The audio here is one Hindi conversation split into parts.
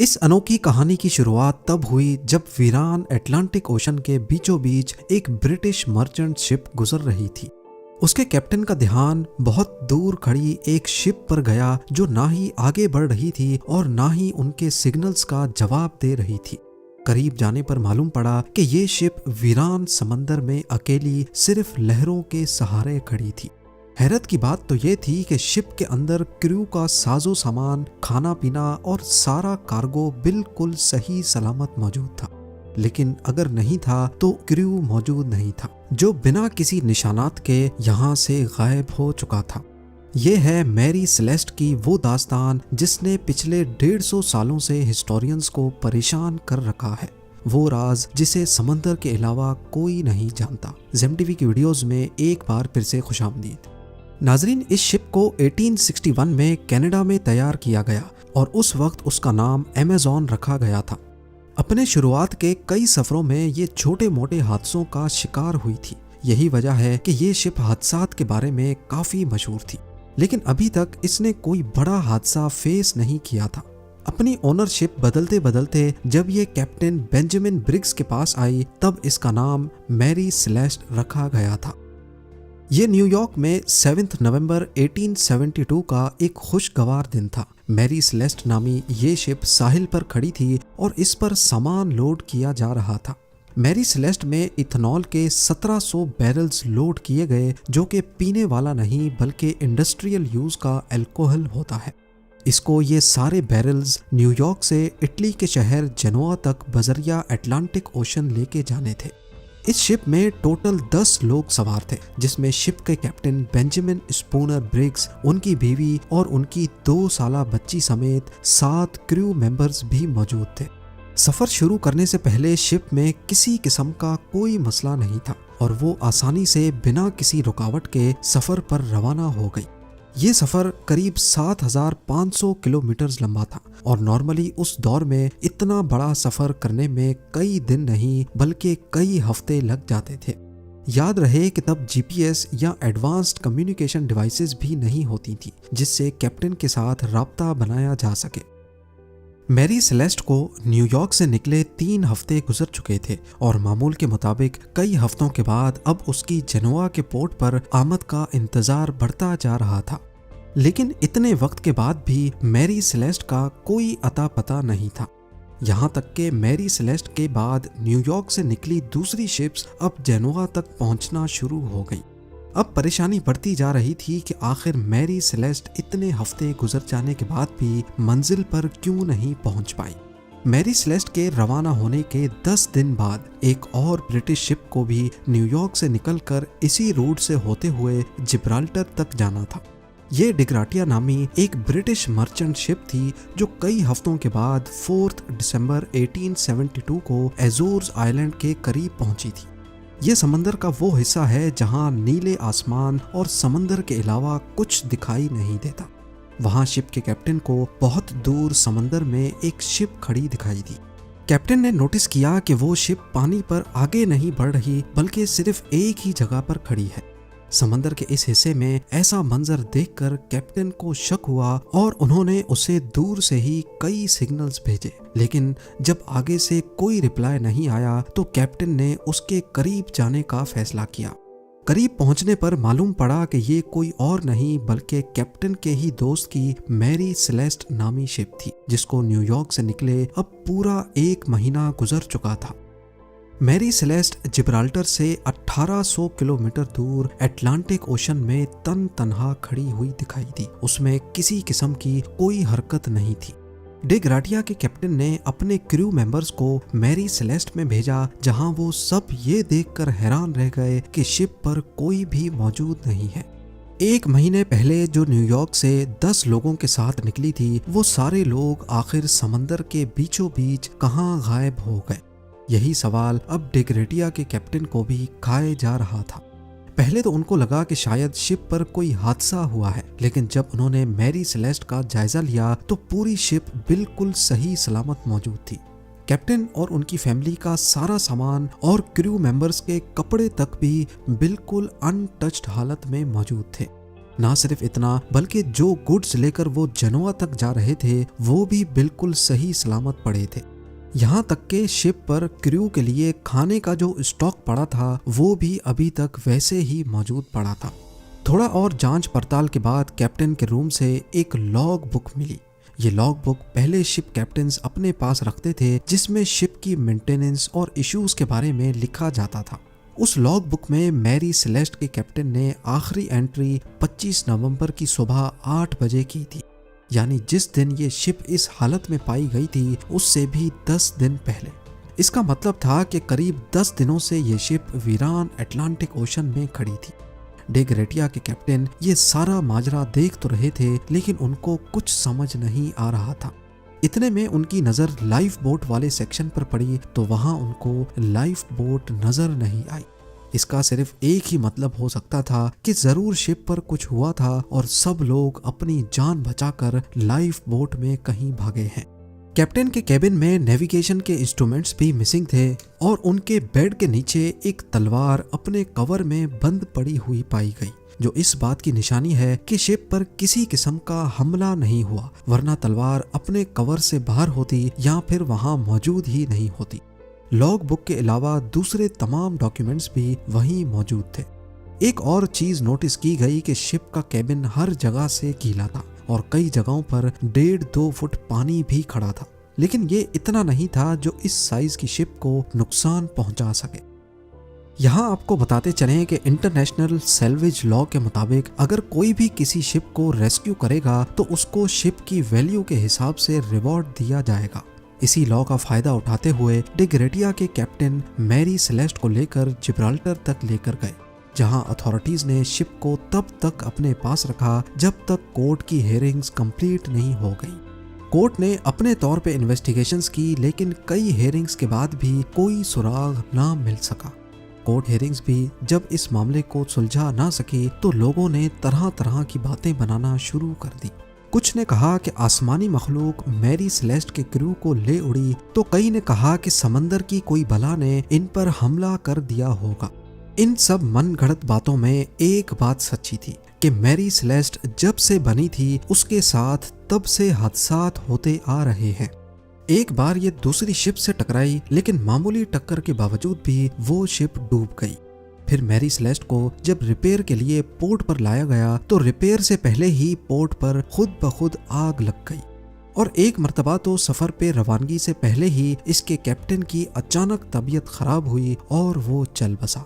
इस अनोखी कहानी की शुरुआत तब हुई जब वीरान अटलांटिक ओशन के बीचों बीच एक ब्रिटिश मर्चेंट शिप गुजर रही थी। उसके कैप्टन का ध्यान बहुत दूर खड़ी एक शिप पर गया जो ना ही आगे बढ़ रही थी और ना ही उनके सिग्नल्स का जवाब दे रही थी। करीब जाने पर मालूम पड़ा कि ये शिप वीरान समंदर में अकेली सिर्फ लहरों के सहारे खड़ी थी। हैरत की बात तो ये थी कि शिप के अंदर क्रू का साजो सामान, खाना पीना और सारा कार्गो बिल्कुल सही सलामत मौजूद था। लेकिन अगर नहीं था तो क्रू मौजूद नहीं था, जो बिना किसी निशानात के यहाँ से गायब हो चुका था। ये है मैरी सेलेस्ट की वो दास्तान जिसने पिछले 150 सालों से हिस्टोरियंस को परेशान कर रखा है। वो राज जिसे समंदर के अलावा कोई नहीं जानता। ज़ेम-टीवी की वीडियोस में एक बार फिर से खुशामदीद। नाजरीन, इस शिप को 1861 में कनाडा में तैयार किया गया और उस वक्त उसका नाम अमेज़न रखा गया था। अपने शुरुआत के कई सफरों में ये छोटे मोटे हादसों का शिकार हुई थी। यही वजह है कि ये शिप हादसात के बारे में काफी मशहूर थी, लेकिन अभी तक इसने कोई बड़ा हादसा फेस नहीं किया था। अपनी ओनरशिप बदलते बदलते जब ये कैप्टन बेंजामिन ब्रिग्स के पास आई तब इसका नाम मैरी सेलेस्ट रखा गया था। ये न्यूयॉर्क में 7 नवंबर 1872 का एक खुशगवार दिन था। मैरी सेलेस्ट नामी ये शिप साहिल पर खड़ी थी और इस पर सामान लोड किया जा रहा था। मैरी सेलेस्ट में इथेनॉल के 1700 बैरल्स लोड किए गए, जो कि पीने वाला नहीं बल्कि इंडस्ट्रियल यूज का अल्कोहल होता है। इसको ये सारे बैरल्स न्यूयॉर्क से इटली के शहर जेनोआ तक बजरिया अटलांटिक ओशन लेके जाने थे। इस शिप में टोटल 10 लोग सवार थे, जिसमें शिप के कैप्टन बेंजामिन स्पूनर ब्रिग्स, उनकी बीवी और उनकी 2 साला बच्ची समेत 7 क्रू मेंबर्स भी मौजूद थे। सफर शुरू करने से पहले शिप में किसी किस्म का कोई मसला नहीं था और वो आसानी से बिना किसी रुकावट के सफर पर रवाना हो गई। ये सफर करीब 7500 किलोमीटर लंबा था और नॉर्मली उस दौर में इतना बड़ा सफर करने में कई दिन नहीं बल्कि कई हफ्ते लग जाते थे। याद रहे कि तब जीपीएस या एडवांस्ड कम्युनिकेशन डिवाइसेस भी नहीं होती थी जिससे कैप्टन के साथ राब्ता बनाया जा सके। मैरी सेलेस्ट को न्यूयॉर्क से निकले 3 हफ्ते गुजर चुके थे और मामूल के मुताबिक कई हफ्तों के बाद अब उसकी जेनोआ के पोर्ट पर आमद का इंतजार बढ़ता जा रहा था। लेकिन इतने वक्त के बाद भी मैरी सेलेस्ट का कोई अता पता नहीं था। यहाँ तक कि मैरी सेलेस्ट के बाद न्यूयॉर्क से निकली दूसरी शिप्स अब जेनोआ तक पहुँचना शुरू हो गई। अब परेशानी बढ़ती जा रही थी कि आखिर मैरी सेलेस्ट इतने हफ्ते गुजर जाने के बाद भी मंजिल पर क्यों नहीं पहुंच पाई। मैरी सेलेस्ट के रवाना होने के 10 दिन बाद एक और ब्रिटिश शिप को भी न्यूयॉर्क से निकलकर इसी रूट से होते हुए जिब्राल्टर तक जाना था। ये डिग्राटिया नामी एक ब्रिटिश मर्चेंट शिप थी जो कई हफ्तों के बाद 4 दिसंबर 1872 को एजोर्स आइलैंड के करीब पहुंची थी। ये समंदर का वो हिस्सा है जहां नीले आसमान और समंदर के अलावा कुछ दिखाई नहीं देता। वहां शिप के कैप्टन को बहुत दूर समंदर में एक शिप खड़ी दिखाई दी। कैप्टन ने नोटिस किया कि वो शिप पानी पर आगे नहीं बढ़ रही बल्कि सिर्फ एक ही जगह पर खड़ी है। समंदर के इस हिस्से में ऐसा मंजर देखकर कैप्टन को शक हुआ और उन्होंने उसे दूर से ही कई सिग्नल्स भेजे, लेकिन जब आगे से कोई रिप्लाई नहीं आया तो कैप्टन ने उसके करीब जाने का फैसला किया। करीब पहुंचने पर मालूम पड़ा कि ये कोई और नहीं बल्कि कैप्टन के ही दोस्त की मैरी सेलेस्ट नामी शिप थी, जिसको न्यूयॉर्क से निकले अब पूरा 1 महीना गुजर चुका था। मैरी सेलेस्ट जिब्राल्टर से 1800 किलोमीटर दूर अटलांटिक ओशन में तन्हा खड़ी हुई दिखाई दी। उसमें किसी किस्म की कोई हरकत नहीं थी। डिग्राटिया के कैप्टन ने अपने क्रू मेंबर्स को मैरी सेलेस्ट में भेजा, जहां वो सब ये देखकर हैरान रह गए कि शिप पर कोई भी मौजूद नहीं है। 1 महीने पहले जो न्यूयॉर्क से 10 लोगों के साथ निकली थी, वो सारे लोग आखिर समंदर के बीचों बीच कहां गायब हो गए। यही सवाल अब डिग्रेटिया के कैप्टन को भी खाए जा रहा था। पहले तो उनको लगा कि शायद शिप पर कोई हादसा हुआ है, लेकिन जब उन्होंने मैरी सेलेस्ट का जायजा लिया तो पूरी शिप बिल्कुल सही सलामत मौजूद थी। कैप्टन और उनकी फैमिली का सारा सामान और क्रू मेंबर्स के कपड़े तक भी बिल्कुल अनटच्ड हालत में मौजूद थे। ना सिर्फ इतना, बल्कि जो गुड्स लेकर वो जनोआ तक जा रहे थे वो भी बिल्कुल सही सलामत पड़े थे। यहाँ तक के शिप पर क्रू के लिए खाने का जो स्टॉक पड़ा था वो भी अभी तक वैसे ही मौजूद पड़ा था। थोड़ा और जांच पड़ताल के बाद कैप्टन के रूम से एक लॉग बुक मिली। ये लॉग बुक पहले शिप कैप्टन्स अपने पास रखते थे, जिसमें शिप की मेंटेनेंस और इश्यूज के बारे में लिखा जाता था। उस लॉग बुक में मैरी सेलेस्ट के कैप्टन ने आखिरी एंट्री 25 नवंबर की सुबह 8 बजे की थी, यानी जिस दिन ये शिप इस हालत में पाई गई थी उससे भी 10 दिन पहले। इसका मतलब था कि करीब 10 दिनों से ये शिप वीरान अटलांटिक ओशन में खड़ी थी। डे ग्रेटिया के कैप्टन ये सारा माजरा देख तो रहे थे, लेकिन उनको कुछ समझ नहीं आ रहा था। इतने में उनकी नज़र लाइफ बोट वाले सेक्शन पर पड़ी तो वहां उनको लाइफ बोट नजर नहीं आई। इसका सिर्फ एक ही मतलब हो सकता था कि जरूर शिप पर कुछ हुआ था और सब लोग अपनी जान बचाकर लाइफ बोट में कहीं भागे हैं। कैप्टन के केबिन में नेविगेशन के इंस्ट्रूमेंट्स भी मिसिंग थे और उनके बेड के नीचे एक तलवार अपने कवर में बंद पड़ी हुई पाई गई, जो इस बात की निशानी है कि शिप पर किसी किस्म का हमला नहीं हुआ, वरना तलवार अपने कवर से बाहर होती या फिर वहां मौजूद ही नहीं होती। लॉग बुक के अलावा दूसरे तमाम डॉक्यूमेंट्स भी वहीं मौजूद थे। एक और चीज नोटिस की गई कि शिप का केबिन हर जगह से गीला था और कई जगहों पर 1.5-2 फुट पानी भी खड़ा था, लेकिन ये इतना नहीं था जो इस साइज की शिप को नुकसान पहुंचा सके। यहाँ आपको बताते चलें कि इंटरनेशनल सैल्वेज लॉ के मुताबिक अगर कोई भी किसी शिप को रेस्क्यू करेगा तो उसको शिप की वैल्यू के हिसाब से रिवॉर्ड दिया जाएगा। इसी लॉ का फायदा उठाते हुए डे ग्रेटिया के कैप्टन मैरी सेलेस्ट को लेकर जिब्राल्टर तक लेकर गए, जहां अथॉरिटीज ने शिप को तब तक अपने पास रखा जब तक कोर्ट की हेयरिंग्स कंप्लीट नहीं हो गई। कोर्ट ने अपने तौर पे इन्वेस्टिगेशंस की, लेकिन कई हेयरिंग्स के बाद भी कोई सुराग ना मिल सका। कोर्ट हेयरिंग्स भी जब इस मामले को सुलझा ना सकी तो लोगों ने तरह तरह की बातें बनाना शुरू कर दी। कुछ ने कहा कि आसमानी मखलूक मैरी सेलेस्ट के क्रू को ले उड़ी, तो कई ने कहा कि समंदर की कोई बला ने इन पर हमला कर दिया होगा। इन सब मनगढ़ंत बातों में एक बात सच्ची थी कि मैरी सेलेस्ट जब से बनी थी उसके साथ तब से हादसात होते आ रहे हैं। एक बार ये दूसरी शिप से टकराई, लेकिन मामूली टक्कर के बावजूद भी वो शिप डूब गई। फिर मैरी सेलेस्ट को जब रिपेयर के लिए पोर्ट पर लाया गया तो रिपेयर से पहले ही पोर्ट पर खुद ब खुद आग लग गई, और एक मर्तबा तो सफर पे रवानगी से पहले ही इसके कैप्टन की अचानक तबीयत खराब हुई और वो चल बसा।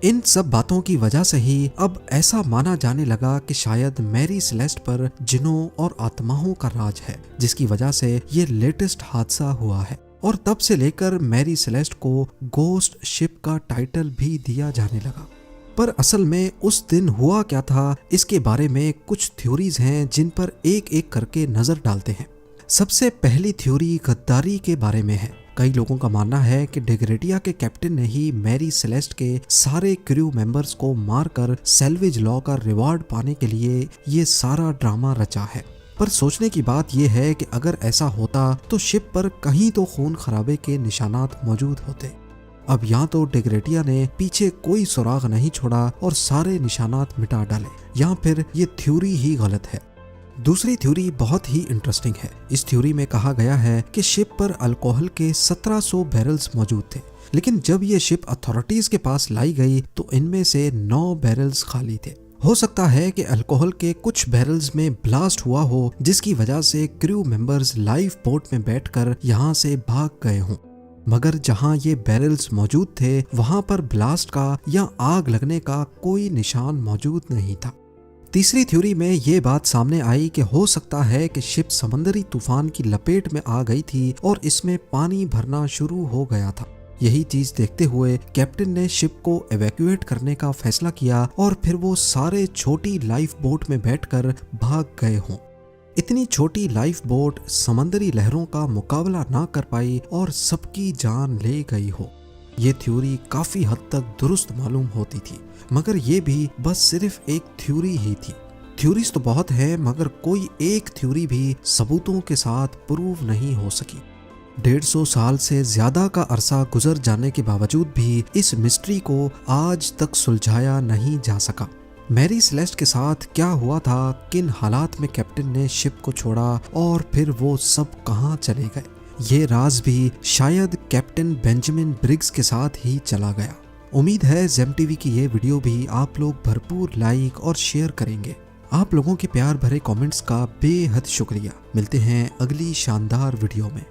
इन सब बातों की वजह से ही अब ऐसा माना जाने लगा कि शायद मैरी सेलेस्ट पर जिनों और आत्माओं का राज है, जिसकी वजह से ये लेटेस्ट हादसा हुआ है। और तब से लेकर मैरी सेलेस्ट को गोस्ट शिप का टाइटल भी दिया जाने लगा। पर असल में उस दिन हुआ क्या था, इसके बारे में कुछ थ्योरीज हैं जिन पर एक एक करके नजर डालते हैं। सबसे पहली थ्योरी गद्दारी के बारे में है। कई लोगों का मानना है कि डे ग्रेटिया के कैप्टन ने ही मैरी सेलेस्ट के सारे क्रू मेंबर्स को मारकर सैल्वेज लॉ का रिवॉर्ड पाने के लिए ये सारा ड्रामा रचा है। पर सोचने की बात यह है कि अगर ऐसा होता तो शिप पर कहीं तो खून खराबे के निशानात मौजूद होते। अब यहाँ तो डे ग्रेटिया ने पीछे कोई सुराग नहीं छोड़ा और सारे निशानात मिटा डाले, या फिर ये थ्योरी ही गलत है। दूसरी थ्योरी बहुत ही इंटरेस्टिंग है। इस थ्योरी में कहा गया है कि शिप पर अल्कोहल के 1700 बैरल्स मौजूद थे, लेकिन जब ये शिप अथॉरिटीज के पास लाई गई तो इनमें से 9 बैरल्स खाली थे। हो सकता है कि अल्कोहल के कुछ बैरल्स में ब्लास्ट हुआ हो, जिसकी वजह से क्रू मेंबर्स लाइफ बोट में बैठकर यहाँ से भाग गए हों। मगर जहाँ ये बैरल्स मौजूद थे वहाँ पर ब्लास्ट का या आग लगने का कोई निशान मौजूद नहीं था। तीसरी थ्योरी में ये बात सामने आई कि हो सकता है कि शिप समंदरी तूफान की लपेट में आ गई थी और इसमें पानी भरना शुरू हो गया था। यही चीज देखते हुए कैप्टन ने शिप को एवैक्यूएट करने का फैसला किया और फिर वो सारे छोटी लाइफ बोट में बैठकर भाग गए हों। इतनी छोटी लाइफ बोट समंदरी लहरों का मुकाबला ना कर पाई और सबकी जान ले गई हो। ये थ्योरी काफी हद तक दुरुस्त मालूम होती थी, मगर ये भी बस सिर्फ एक थ्योरी ही थी। थ्योरीज तो बहुत है, मगर कोई एक थ्योरी भी सबूतों के साथ प्रूव नहीं हो सकी। 150 साल से ज्यादा का अरसा गुजर जाने के बावजूद भी इस मिस्ट्री को आज तक सुलझाया नहीं जा सका। मैरी सेलेस्ट के साथ क्या हुआ था, किन हालात में कैप्टन ने शिप को छोड़ा और फिर वो सब कहाँ चले गए, ये राज भी शायद कैप्टन बेंजामिन ब्रिग्स के साथ ही चला गया। उम्मीद है जेम टीवी की ये वीडियो भी आप लोग भरपूर लाइक और शेयर करेंगे। आप लोगों के प्यार भरे कमेंट्स का बेहद शुक्रिया। मिलते हैं अगली शानदार वीडियो में।